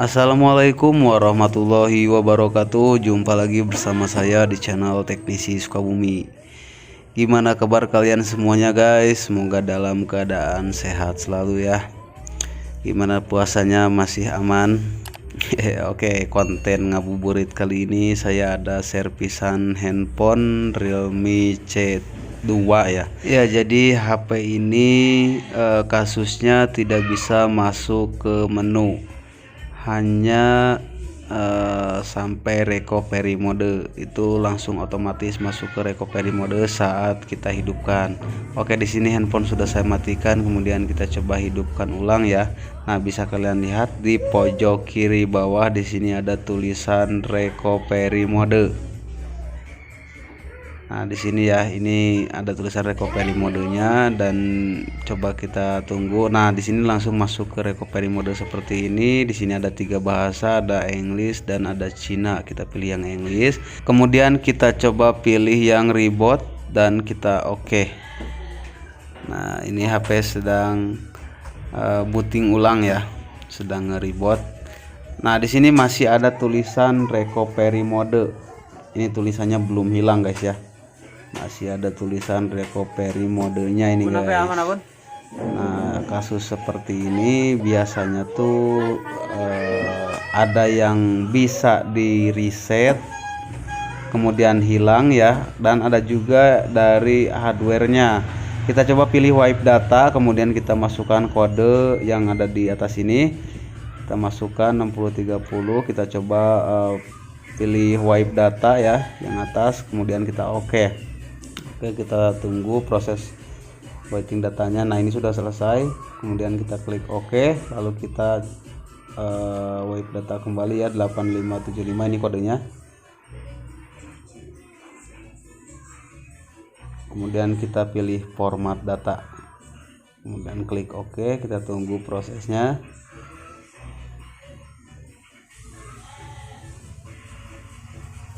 Assalamualaikum warahmatullahi wabarakatuh. Jumpa lagi bersama saya di channel Teknisi Sukabumi. Gimana kabar kalian semuanya guys? Semoga dalam keadaan sehat selalu ya. Gimana puasanya, masih aman? Oke, konten ngabuburit kali ini saya ada servisan handphone Realme C2 ya. Ya, jadi HP ini kasusnya tidak bisa masuk ke menu, hanya sampai recovery mode. Itu langsung otomatis masuk ke recovery mode saat kita hidupkan. Oke, di sini handphone sudah saya matikan, kemudian kita coba hidupkan ulang ya. Nah, bisa kalian lihat di pojok kiri bawah di sini ada tulisan recovery mode. Nah, di sini ya, ini ada tulisan recovery modenya, dan coba kita tunggu. Nah, di sini langsung masuk ke recovery mode seperti ini. Di sini ada 3 bahasa, ada English dan ada Cina. Kita pilih yang English. Kemudian kita coba pilih yang reboot dan kita oke. Nah, ini HP sedang booting ulang ya, sedang nge-reboot. Nah, di sini masih ada tulisan recovery mode. Ini tulisannya belum hilang guys ya. Masih ada tulisan recovery modenya ini guys. Nah, kasus seperti ini biasanya tuh ada yang bisa di reset kemudian hilang ya, dan ada juga dari hardwarenya. Kita coba pilih wipe data, kemudian kita masukkan kode yang ada di atas ini. Kita masukkan 6030, kita coba pilih wipe data ya yang atas, kemudian kita oke. Oke, kita tunggu proses wiping datanya. Nah, ini sudah selesai, kemudian kita klik OK, lalu kita wipe data kembali ya, 8575 ini kodenya. Kemudian kita pilih format data, kemudian klik OK, kita tunggu prosesnya.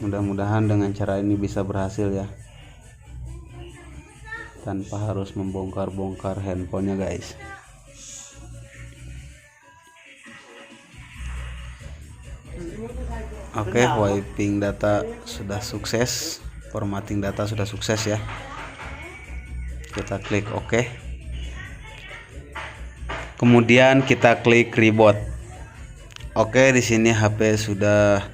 Mudah-mudahan dengan cara ini bisa berhasil ya, tanpa harus membongkar-bongkar handphonenya guys. Oke, wiping data sudah sukses, formatting data sudah sukses ya. Kita klik OK. Kemudian kita klik reboot. Oke, di sini HP sudah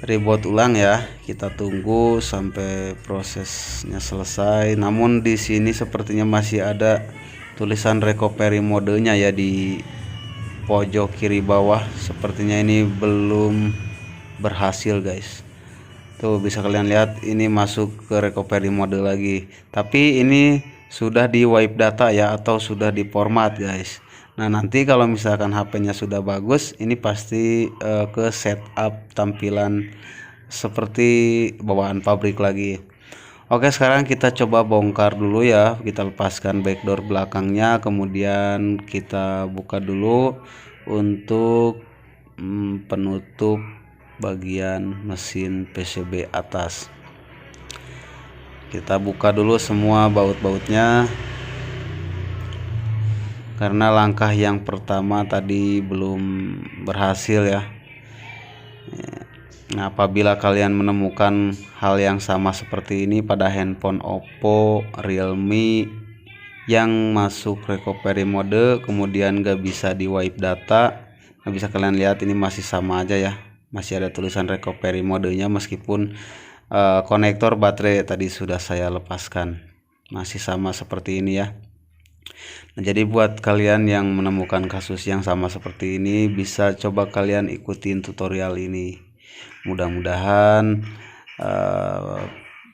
reboot ulang ya. Kita tunggu sampai prosesnya selesai. Namun di sini sepertinya masih ada tulisan recovery modenya ya di pojok kiri bawah. Sepertinya ini belum berhasil guys. Tuh, bisa kalian lihat ini masuk ke recovery mode lagi. Tapi ini sudah di wipe data ya, atau sudah di format guys. Nah, nanti kalau misalkan HP-nya sudah bagus, ini pasti ke setup tampilan seperti bawaan pabrik lagi. Oke, sekarang kita coba bongkar dulu ya. Kita lepaskan backdoor belakangnya, kemudian kita buka dulu untuk penutup bagian mesin PCB atas. Kita buka dulu semua baut-bautnya, karena langkah yang pertama tadi belum berhasil ya. Nah, apabila kalian menemukan hal yang sama seperti ini pada handphone Oppo, Realme yang masuk recovery mode kemudian gak bisa di wipe data, nah bisa kalian lihat ini masih sama aja ya, masih ada tulisan recovery modenya meskipun konektor baterai tadi sudah saya lepaskan, masih sama seperti ini ya. Nah, jadi buat kalian yang menemukan kasus yang sama seperti ini, bisa coba kalian ikutin tutorial ini. Mudah-mudahan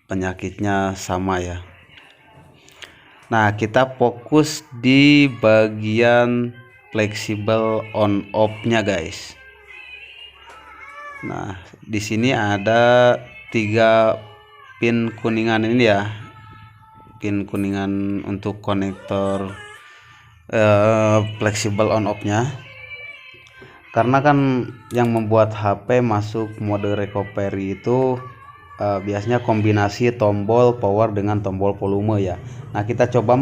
penyakitnya sama ya. Nah, kita fokus di bagian fleksibel on off-nya guys. Nah, di sini ada 3 pin kuningan ini ya. Pin kuningan untuk konektor fleksibel on off-nya. Karena kan yang membuat HP masuk mode recovery itu biasanya kombinasi tombol power dengan tombol volume ya. Nah, kita coba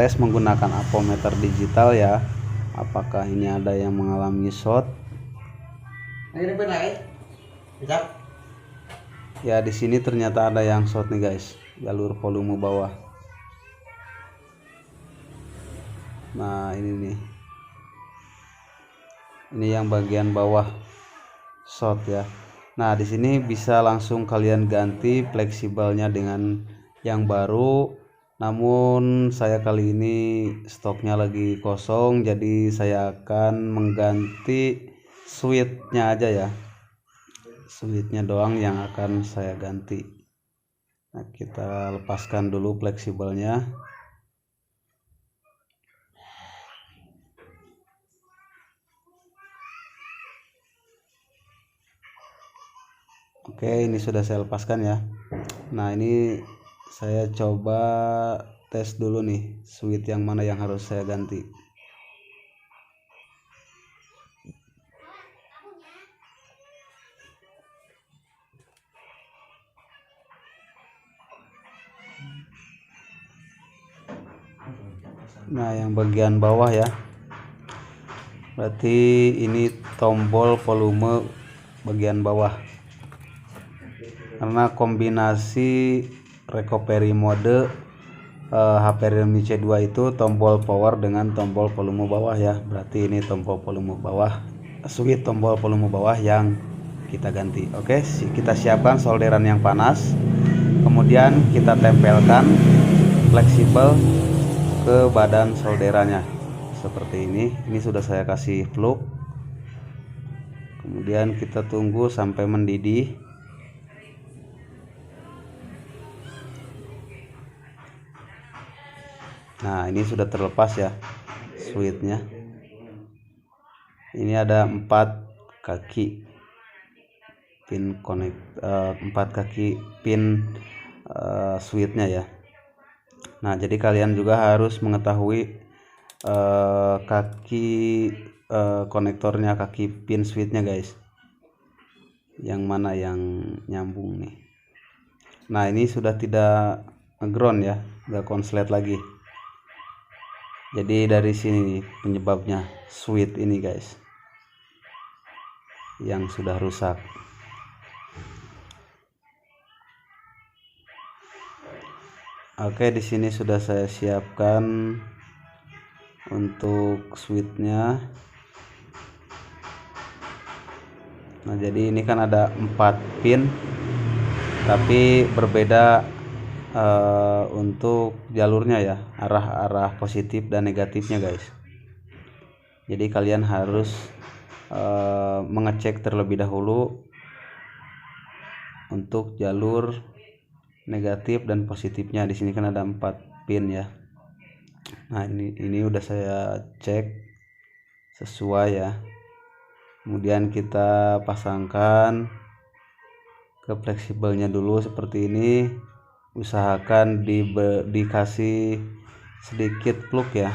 tes menggunakan ampermeter digital ya. Apakah ini ada yang mengalami short? Ya di sini ternyata ada yang short nih guys, jalur volume bawah. Nah ini nih, ini yang bagian bawah short ya. Nah di sini bisa langsung kalian ganti fleksibelnya dengan yang baru. Namun saya kali ini stoknya lagi kosong, jadi saya akan mengganti switchnya aja ya. Switchnya doang yang akan saya ganti. Nah kita lepaskan dulu fleksibelnya. Oke, ini sudah saya lepaskan ya. Nah ini saya coba tes dulu nih switch yang mana yang harus saya ganti. Nah yang bagian bawah ya, berarti ini tombol volume bagian bawah, karena kombinasi recovery mode HP Realme C2 itu tombol power dengan tombol volume bawah ya. Berarti ini tombol volume bawah, switch tombol volume bawah yang kita ganti. Oke, kita siapkan solderan yang panas, kemudian kita tempelkan fleksibel ke badan solderannya seperti ini. Ini sudah saya kasih plug, kemudian kita tunggu sampai mendidih. Nah ini sudah terlepas ya switchnya. Ini ada 4 kaki pin connect, 4 kaki pin switchnya ya. Nah jadi kalian juga harus mengetahui kaki konektornya, kaki pin switchnya guys, yang mana yang nyambung nih. Nah ini sudah tidak ground ya, nggak konslet lagi. Jadi dari sini penyebabnya switch ini guys yang sudah rusak. Oke, di sini sudah saya siapkan untuk switchnya. Nah jadi ini kan ada 4 pin tapi berbeda untuk jalurnya ya, arah positif dan negatifnya guys. Jadi kalian harus mengecek terlebih dahulu untuk jalur negatif dan positifnya. Di sini kan ada 4 pin ya. Nah ini udah saya cek sesuai ya. Kemudian kita pasangkan ke fleksibelnya dulu seperti ini. Usahakan dikasih sedikit plug ya.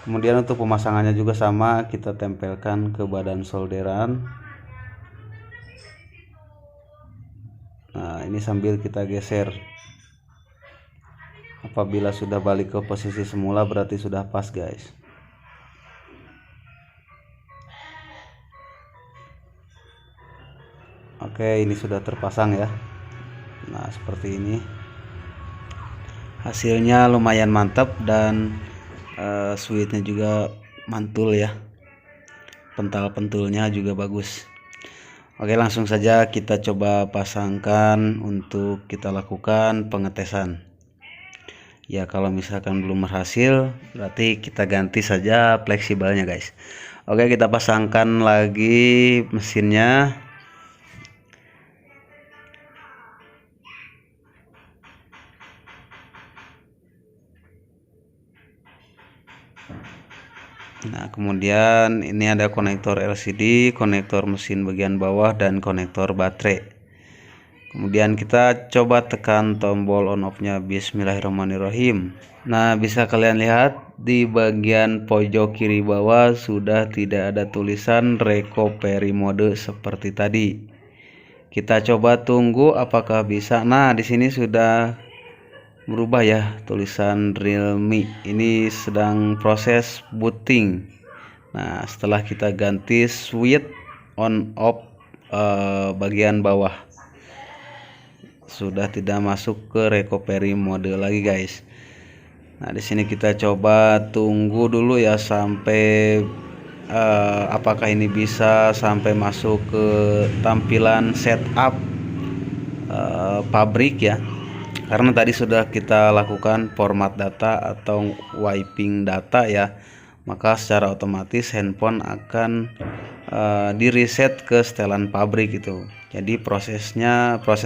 Kemudian untuk pemasangannya juga sama, kita tempelkan ke badan solderan. Nah ini sambil kita geser. Apabila sudah balik ke posisi semula berarti sudah pas guys. Oke, ini sudah terpasang ya. Nah seperti ini hasilnya, lumayan mantap dan switchnya juga mantul ya, pentul-pentulnya juga bagus. Oke, langsung saja kita coba pasangkan untuk kita lakukan pengetesan ya. Kalau misalkan belum berhasil berarti kita ganti saja fleksibelnya guys. Oke, kita pasangkan lagi mesinnya. Nah kemudian ini ada konektor LCD, konektor mesin bagian bawah, dan konektor baterai. Kemudian kita coba tekan tombol on off nya. Bismillahirrahmanirrahim. Nah bisa kalian lihat di bagian pojok kiri bawah sudah tidak ada tulisan recovery mode seperti tadi. Kita coba tunggu apakah bisa. Nah di sini sudah berubah ya tulisan Realme. Ini sedang proses booting. Nah, setelah kita ganti switch on off bagian bawah, sudah tidak masuk ke recovery mode lagi guys. Nah, di sini kita coba tunggu dulu ya sampai apakah ini bisa sampai masuk ke tampilan setup pabrik ya. Karena tadi sudah kita lakukan format data atau wiping data ya, maka secara otomatis handphone akan di reset ke setelan pabrik itu. Jadi proses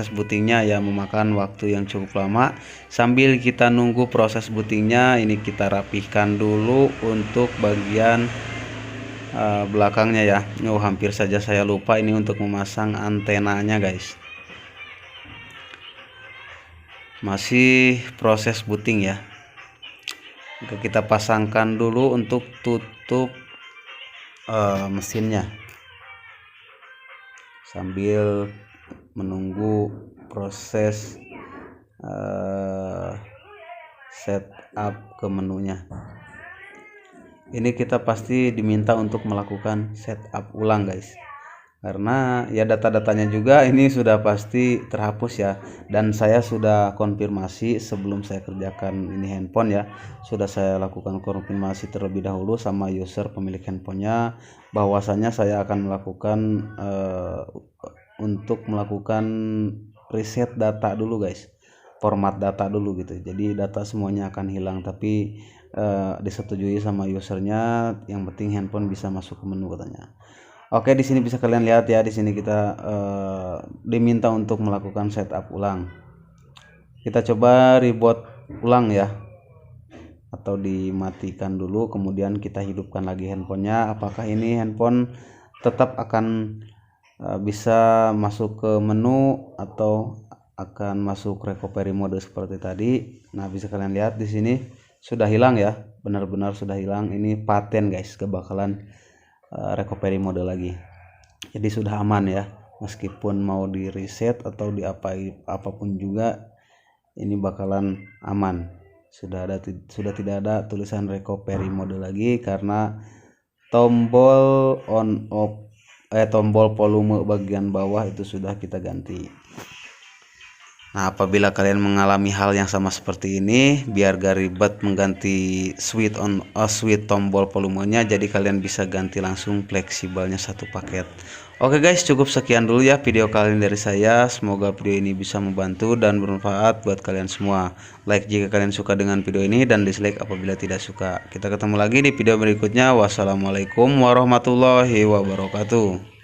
bootingnya ya memakan waktu yang cukup lama. Sambil kita nunggu proses bootingnya, ini kita rapihkan dulu untuk bagian belakangnya ya. Hampir saja saya lupa ini untuk memasang antenanya guys. Masih proses booting ya. Kita pasangkan dulu untuk tutup mesinnya sambil menunggu proses setup ke menunya. Ini kita pasti diminta untuk melakukan setup ulang guys, karena ya data-datanya juga ini sudah pasti terhapus ya. Dan saya sudah konfirmasi sebelum saya kerjakan ini handphone ya, sudah saya lakukan konfirmasi terlebih dahulu sama user pemilik handphonenya, bahwasanya saya akan melakukan untuk melakukan reset data dulu guys, format data dulu gitu. Jadi data semuanya akan hilang, tapi disetujui sama usernya, yang penting handphone bisa masuk ke menu katanya. Oke, di sini bisa kalian lihat ya, di sini kita diminta untuk melakukan setup ulang. Kita coba reboot ulang ya, atau dimatikan dulu, kemudian kita hidupkan lagi handphonenya. Apakah ini handphone tetap akan bisa masuk ke menu atau akan masuk recovery mode seperti tadi? Nah, bisa kalian lihat di sini sudah hilang ya, benar-benar sudah hilang. Ini paten guys, kebakalan recovery mode lagi. Jadi sudah aman ya, meskipun mau di reset atau apapun juga ini bakalan aman. Sudah tidak ada tulisan recovery mode lagi, karena tombol on off tombol volume bagian bawah itu sudah kita ganti. Nah, apabila kalian mengalami hal yang sama seperti ini, biar gak ribet mengganti switch tombol volumenya, jadi kalian bisa ganti langsung fleksibelnya satu paket. Oke guys, cukup sekian dulu ya video kali ini dari saya. Semoga video ini bisa membantu dan bermanfaat buat kalian semua. Like jika kalian suka dengan video ini, dan dislike apabila tidak suka. Kita ketemu lagi di video berikutnya. Wassalamualaikum warahmatullahi wabarakatuh.